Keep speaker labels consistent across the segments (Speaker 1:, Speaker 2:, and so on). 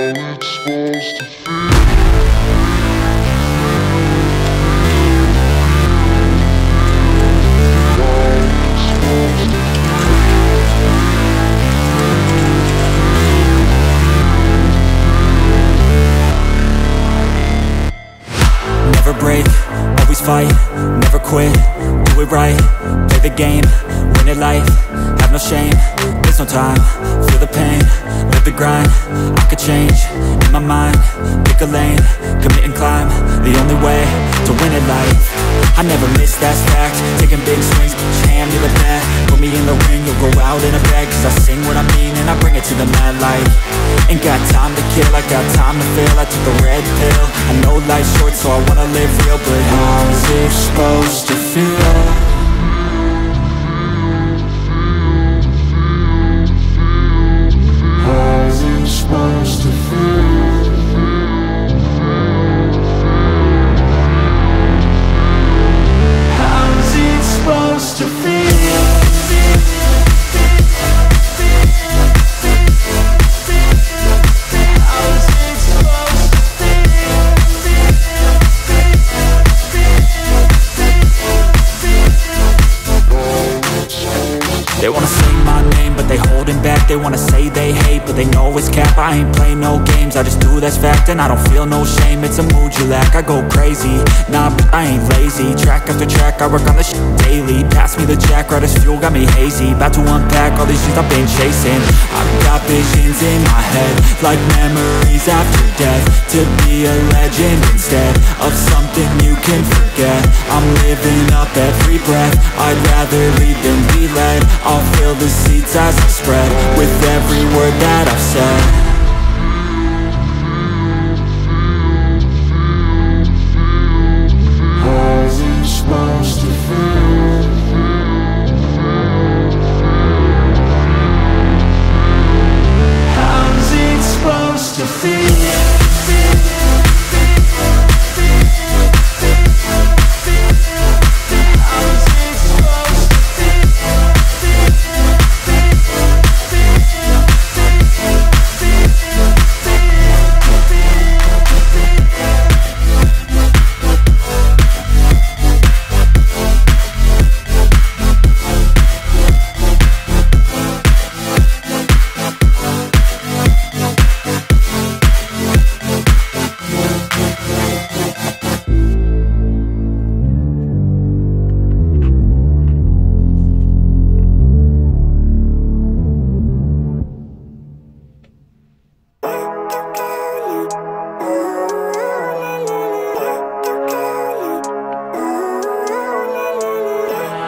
Speaker 1: Never break, always fight, never quit, do it right, play the game, win it life, have no shame, there's no time, feel the pain, live the grind, I could change, in my mind, pick a lane, commit and climb, the only way to win it life, I never miss, that's fact, taking big swings, put your hand to the bat, put me in the ring, you'll go out in a bag, cause I sing what I mean and I bring it to the mad light, ain't got time to kill, I got time to feel, I took the red pill, I know life's short so I wanna live real, but how's it supposed to feel? How's it supposed to feel? How's it supposed to feel? They wanna say my name, but they holding back. They wanna say they hate, but they know it's cap. I ain't play no games, I just do that's fact. And I don't feel no shame, it's a mood you lack. I go crazy, nah, but I ain't lazy. Track after track, I work on this shit daily. Pass me the jack, right as fuel, got me hazy. About to unpack all these things I've been chasing. I've got visions in my head, like memories after death. To be a legend instead of something you can forget. I'm living up every breath, I'd rather lead than be led. I'll fill the seats as I spread with every word that I've said. How's it supposed to feel? How's it supposed to feel?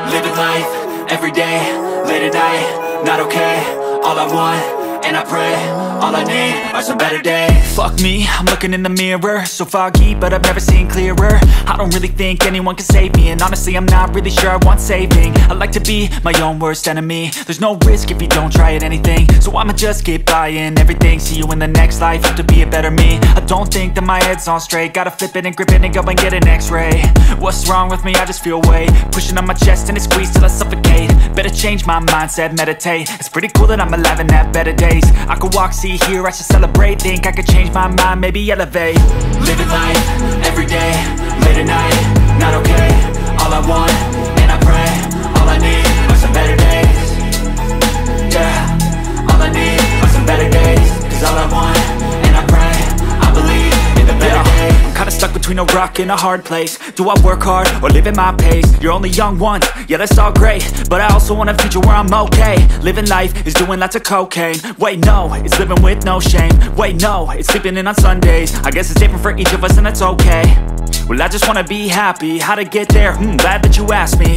Speaker 1: Living life, every day, late at night, not okay. All I want, and I pray, all I need are some better days. Fuck me, I'm looking in the mirror, so foggy, but I've never seen clearer. I don't really think anyone can save me, and honestly I'm not really sure I want saving. I like to be my own worst enemy. There's no risk if you don't try at anything, so I'ma just keep buying everything. See you in the next life, have to be a better me. I don't think that my head's on straight, gotta flip it and grip it and go and get an x-ray. What's wrong with me? I just feel weight pushing on my chest and it squeezes till I suffocate. Better change my mindset, meditate. It's pretty cool that I'm alive and have better days. I could walk, see, hear, I should celebrate. Think I could change my mind, maybe elevate. Living life, every day, late at night, not okay. All I want, and I pray, all I need are some better days. Yeah, all I need are some better days. Cause all I want, and I pray, I believe in the better days. I'm kinda stuck between a rock and a hard place. Do I work hard or live at my pace? You're only young once, yeah that's all great, but I also want a future where I'm okay. Living life is doing lots of cocaine. Wait no, it's living with no shame. Wait no, it's sleeping in on Sundays. I guess it's different for each of us and that's okay. Well I just wanna be happy, how to get there? Glad that you asked me.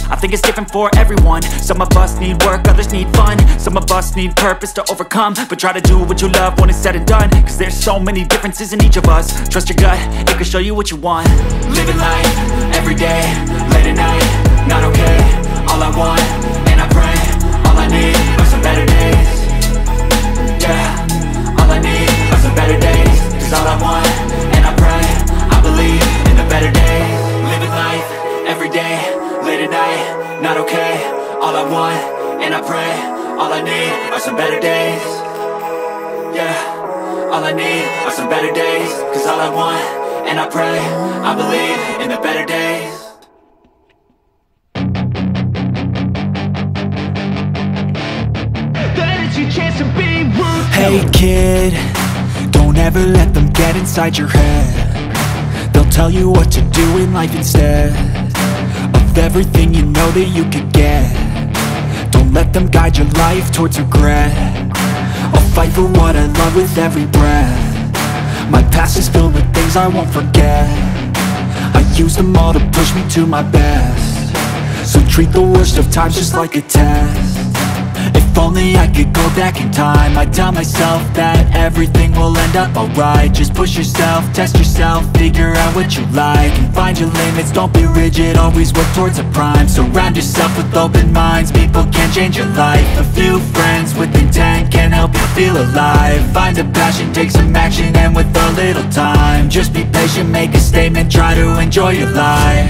Speaker 1: I think it's different for everyone. Some of us need work, others need fun. Some of us need purpose to overcome. But try to do what you love when it's said and done. Cause there's so many differences in each of us. Trust your gut, it can show you what you want. Living life, every day, late at night, not okay. All I want, and I pray, all I need are some better days. Yeah, all I need are some better days. Cause all I want, and I pray, I believe in the better days. Living life, every day, late at night, not okay. All I want, and I pray, all I need are some better days. Yeah, all I need are some better days. Cause all I want, and I pray, I believe in the better days. That it's your chance to be ruthless. Hey kid, don't ever let them get inside your head. They'll tell you what to do in life instead of everything you know that you could get. Don't let them guide your life towards regret. I'll fight for what I love with every breath. My past is filled with things I won't forget. I use them all to push me to my best. So treat the worst of times just like a test. If only I could go back in time, I'd tell myself that everything will end up alright. Just push yourself, test yourself, figure out what you like, and find your limits, don't be rigid, always work towards a prime. Surround yourself with open minds, people can change your life. A few friends with intent can help you feel alive. Find a passion, take some action, and with a little time, just be patient, make a statement, try to enjoy your life.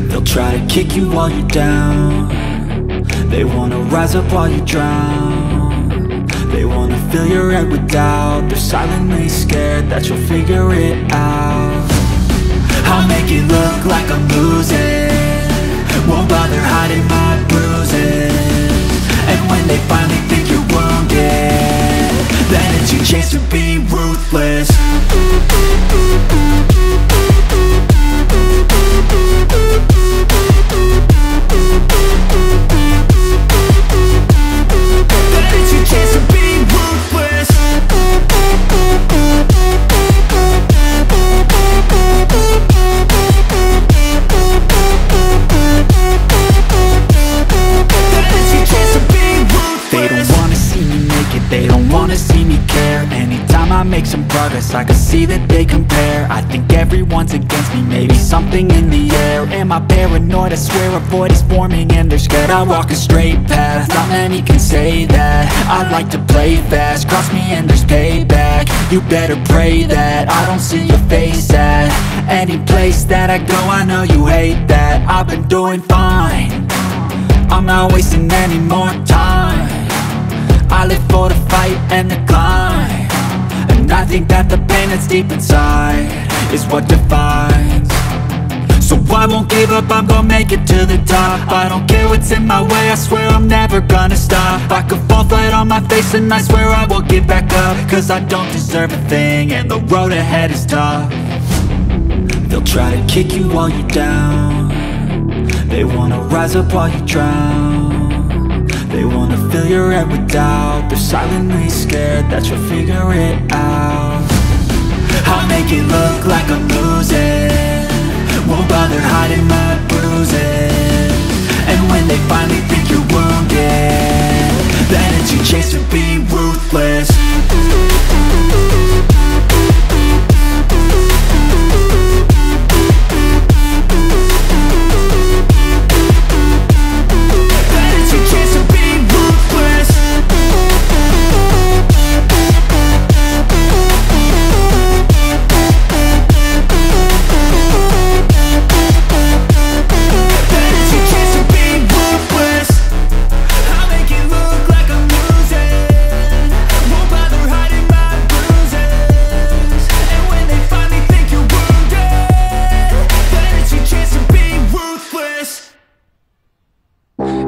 Speaker 1: They'll try to kick you while you're down. They wanna rise up while you drown. They wanna fill your head with doubt. They're silently scared that you'll figure it out. I'll make it look like I'm losing, won't bother hiding my bruises. And when they finally think you're wounded, then it's your chance to be ruthless. They don't wanna see me care. Anytime I make some progress, I can see that they compare. I think everyone's against me, maybe something in the air. Am I paranoid? I swear a void is forming and they're scared. I walk a straight path, not many can say that. I like to play fast, cross me and there's payback. You better pray that I don't see your face at any place that I go. I know you hate that. I've been doing fine, I'm not wasting any more time. I live for the fight and the climb, and I think that the pain that's deep inside is what defines. So I won't give up, I'm gonna make it to the top. I don't care what's in my way, I swear I'm never gonna stop. I could fall flat on my face and I swear I will get back up. Cause I don't deserve a thing and the road ahead is tough. They'll try to kick you while you're down. They wanna rise up while you drown. They wanna fill your head with doubt. They're silently scared that you'll figure it out. I'll make it look like I'm losing, won't bother hiding my bruises. And when they finally think you're wounded, then it's your chance to be ruthless.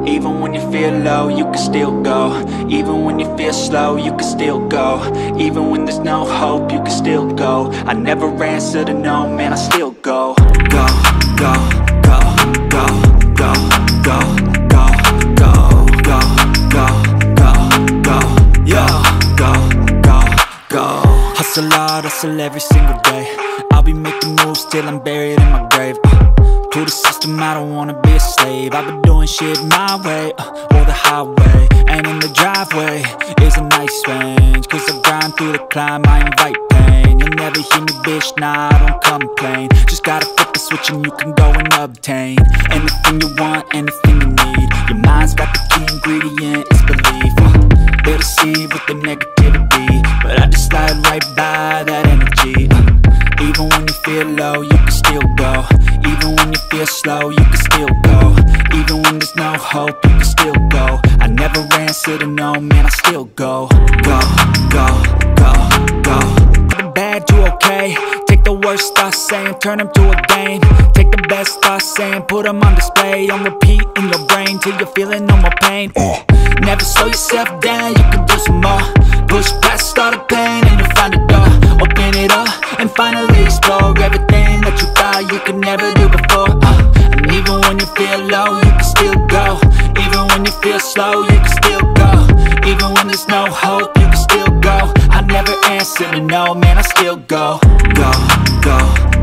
Speaker 1: Even when you feel low, you can still go. Even when you feel slow, you can still go. Even when there's no hope, you can still go. I never answer to no, man, I still go. Go, go, go, go, go, go, go, go, go, go, go, go, yo, go, go, go. Hustle hard, hustle every single day. I'll be making moves till I'm buried in my grave. To the system, I don't wanna be a slave. I've been doing shit my way, or the highway. And in the driveway is a nice range. Cause I grind through the climb, I invite pain. You'll never hear me, bitch, nah, I don't complain. Just gotta flip the switch and you can go and obtain anything you want, anything you need. Your mind's got the key ingredient, it's belief. They'll deceive with the negativity, but I just slide right by that energy. Even when you feel low, you can still go. Even when you feel slow, you can still go. Even when there's no hope, you can still go. I never answer to no, man, I still go. Go, go, go, go, way. Take the worst thoughts saying, turn them to a game. Take the best thoughts saying, put them on display. On repeat in your brain till you're feeling no more pain. Never slow yourself down, you can do some more. Push past all the pain and you'll find a door. Open it up and finally explore everything that you thought you could never do before. And even when you feel low, you can still go. Even when you feel slow, you can still go. Even when there's no hope, you can still go. I never answer to no, man, I still go. Go, go.